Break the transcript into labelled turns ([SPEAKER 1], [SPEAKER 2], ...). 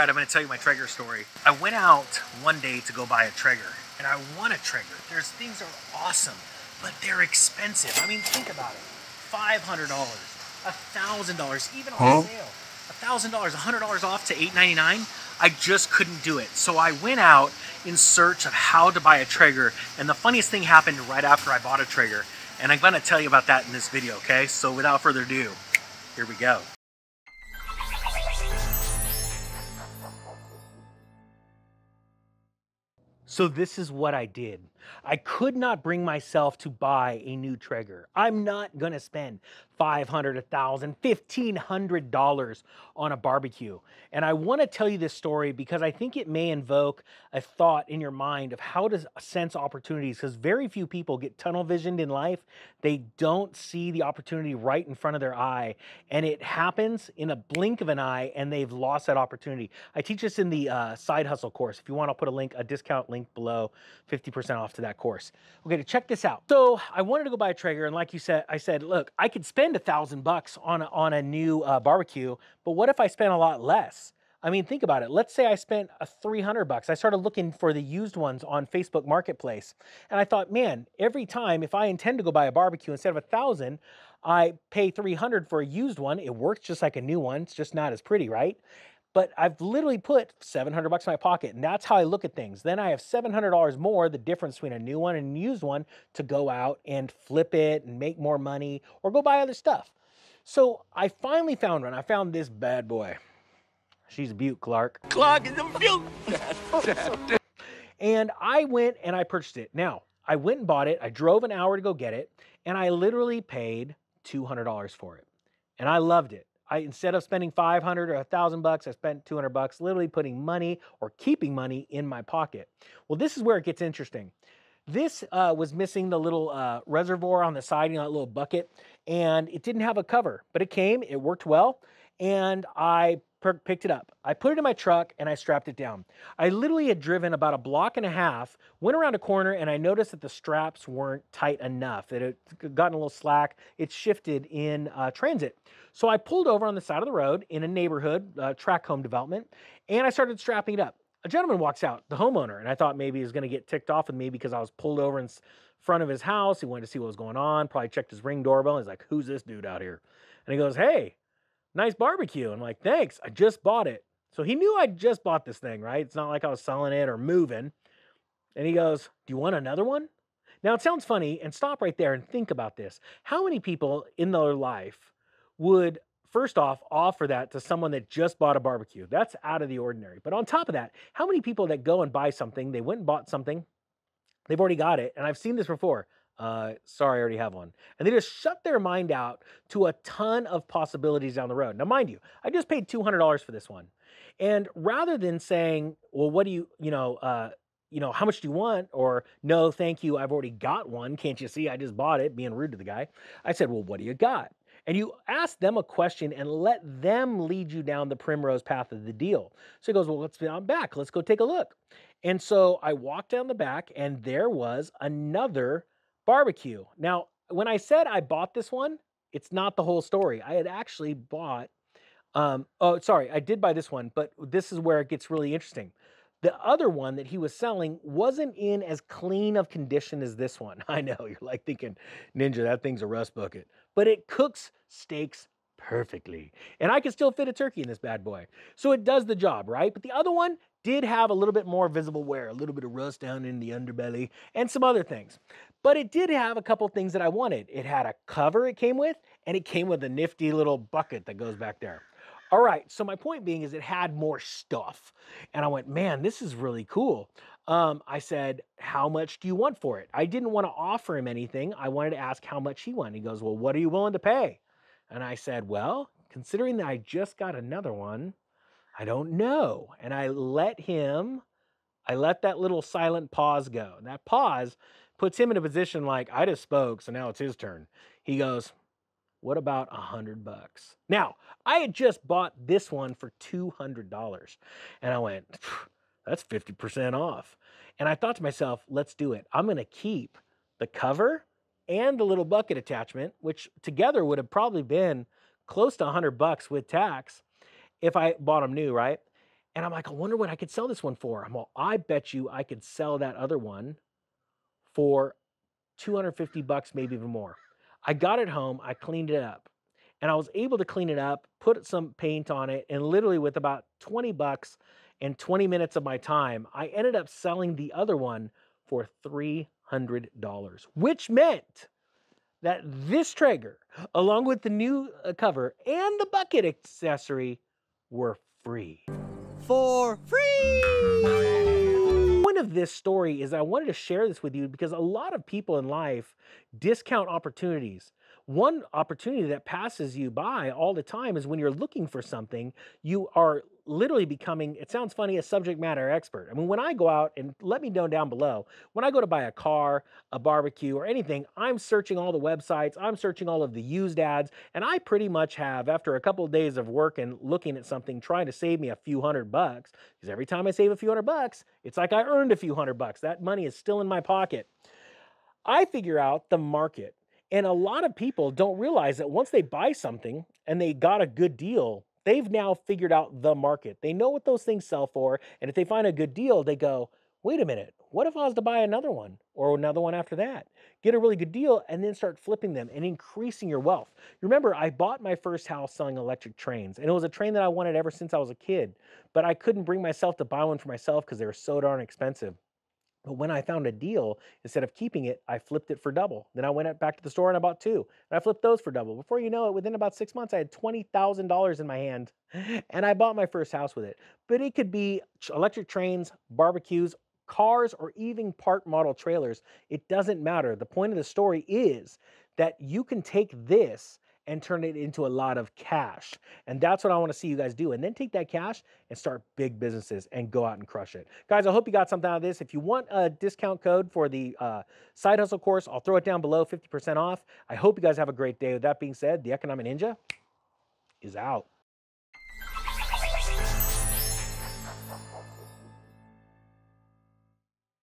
[SPEAKER 1] right, I'm going to tell you my Treager story. I went out one day to go buy a Treager, and I want a Treager. There's things that are awesome, but they're expensive. I mean, think about it. $500, $1,000, even on sale. $1,000, $100 off to $8.99. I just couldn't do it. So I went out in search of how to buy a Treager, and the funniest thing happened right after I bought a Treager, and I'm going to tell you about that in this video, okay? So without further ado, here we go. So this is what I did. I could not bring myself to buy a new Treager. I'm not gonna spend $500, $1,000, $1,500 on a barbecue. And I wanna tell you this story because I think it may invoke a thought in your mind of how to sense opportunities, because very few people get tunnel visioned in life. They don't see the opportunity right in front of their eye, and it happens in a blink of an eye and they've lost that opportunity. I teach this in the side hustle course. If you want, I'll put a discount link below, 50% off to that course. Okay, to check this out. So I wanted to go buy a Treager, and like you said, I said, look, I could spend $1,000 on a new barbecue, but what if I spent a lot less? I mean, think about it. Let's say I spent $300. I started looking for the used ones on Facebook Marketplace, and I thought, man, every time if I intend to go buy a barbecue, instead of $1,000, I pay $300 for a used one. It works just like a new one. It's just not as pretty, right? But I've literally put $700 in my pocket, and that's how I look at things. Then I have $700 more, the difference between a new one and a used one, to go out and flip it and make more money or go buy other stuff. So I finally found one. I found this bad boy. She's a beaut, Clark. Clark is a beaut. And I went and I purchased it. Now, I went and bought it. I drove an hour to go get it, and I literally paid $200 for it. And I loved it. Instead of spending $500 or $1,000, I spent $200, literally putting money or keeping money in my pocket. Well, this is where it gets interesting. This was missing the little reservoir on the side, you know, that little bucket, and it didn't have a cover, but it came, it worked well, and I picked it up. I put it in my truck and I strapped it down. I literally had driven about a block and a half, went around a corner, and I noticed that the straps weren't tight enough. It had gotten a little slack. It shifted in transit. So I pulled over on the side of the road in a neighborhood, tract home development, and I started strapping it up. A gentleman walks out, the homeowner, and I thought maybe he was going to get ticked off with me because I was pulled over in front of his house. He wanted to see what was going on, probably checked his Ring doorbell. He's like, "Who's this dude out here?" And he goes, "Hey, nice barbecue." I'm like, "Thanks, I just bought it." So he knew I just bought this thing, right? It's not like I was selling it or moving. And he goes, "Do you want another one?" Now it sounds funny, and stop right there and think about this. How many people in their life would, first off, offer that to someone that just bought a barbecue? That's out of the ordinary. But on top of that, how many people that go and buy something, they went and bought something, they've already got it, and I've seen this before. Sorry, I already have one. And they just shut their mind out to a ton of possibilities down the road. Now, mind you, I just paid $200 for this one. And rather than saying, well, what do you, how much do you want? Or no, thank you, I've already got one. Can't you see I just bought it, being rude to the guy. I said, well, what do you got? And you ask them a question and let them lead you down the primrose path of the deal. So he goes, well, let's be on back. Let's go take a look. And so I walked down the back, and there was another barbecue. Now, when I said I bought this one, it's not the whole story. I had actually bought, I did buy this one, but this is where it gets really interesting. The other one that he was selling wasn't in as clean of condition as this one. I know, you're like thinking, Ninja, that thing's a rust bucket. But it cooks steaks perfectly. And I can still fit a turkey in this bad boy. So it does the job, right? But the other one did have a little bit more visible wear, a little bit of rust down in the underbelly, and some other things. But it did have a couple things that I wanted. It had a cover it came with, and it came with a nifty little bucket that goes back there. All right, so my point being is it had more stuff. And I went, man, this is really cool. I said, how much do you want for it? I didn't want to offer him anything. I wanted to ask how much he wanted. He goes, well, what are you willing to pay? And I said, well, considering that I just got another one, I don't know. And I let that little silent pause go. And that pause puts him in a position like, I just spoke, so now it's his turn. He goes, what about $100? Now, I had just bought this one for $200. And I went, that's 50% off. And I thought to myself, let's do it. I'm going to keep the cover and the little bucket attachment, which together would have probably been close to $100 with tax if I bought them new, right? And I'm like, I wonder what I could sell this one for. I'm all, I bet you I could sell that other one for 250 bucks, maybe even more. I got it home, I cleaned it up, and I was able to clean it up, put some paint on it, and literally with about 20 bucks and 20 minutes of my time, I ended up selling the other one for $300, which meant that this Traeger, along with the new cover and the bucket accessory, were free.
[SPEAKER 2] For free!
[SPEAKER 1] The point of this story is I wanted to share this with you because a lot of people in life discount opportunities. One opportunity that passes you by all the time is when you're looking for something, you are literally becoming, it sounds funny, a subject matter expert. I mean, when I go out, and let me know down below, when I go to buy a car, a barbecue, or anything, I'm searching all the websites, I'm searching all of the used ads, and I pretty much have, after a couple of days of work and looking at something, trying to save me a few $100, because every time I save a few $100, it's like I earned a few $100. That money is still in my pocket. I figure out the market. And a lot of people don't realize that once they buy something and they got a good deal, they've now figured out the market. They know what those things sell for. And if they find a good deal, they go, wait a minute, what if I was to buy another one or another one after that? Get a really good deal and then start flipping them and increasing your wealth. Remember, I bought my first house selling electric trains, and it was a train that I wanted ever since I was a kid, but I couldn't bring myself to buy one for myself because they were so darn expensive. But when I found a deal, instead of keeping it, I flipped it for double. Then I went back to the store and I bought two, and I flipped those for double. Before you know it, within about 6 months, I had $20,000 in my hand, and I bought my first house with it. But it could be electric trains, barbecues, cars, or even part model trailers. It doesn't matter. The point of the story is that you can take this and turn it into a lot of cash. And that's what I want to see you guys do. And then take that cash and start big businesses and go out and crush it. Guys, I hope you got something out of this. If you want a discount code for the side hustle course, I'll throw it down below, 50% off. I hope you guys have a great day. With that being said, the Economic Ninja is out.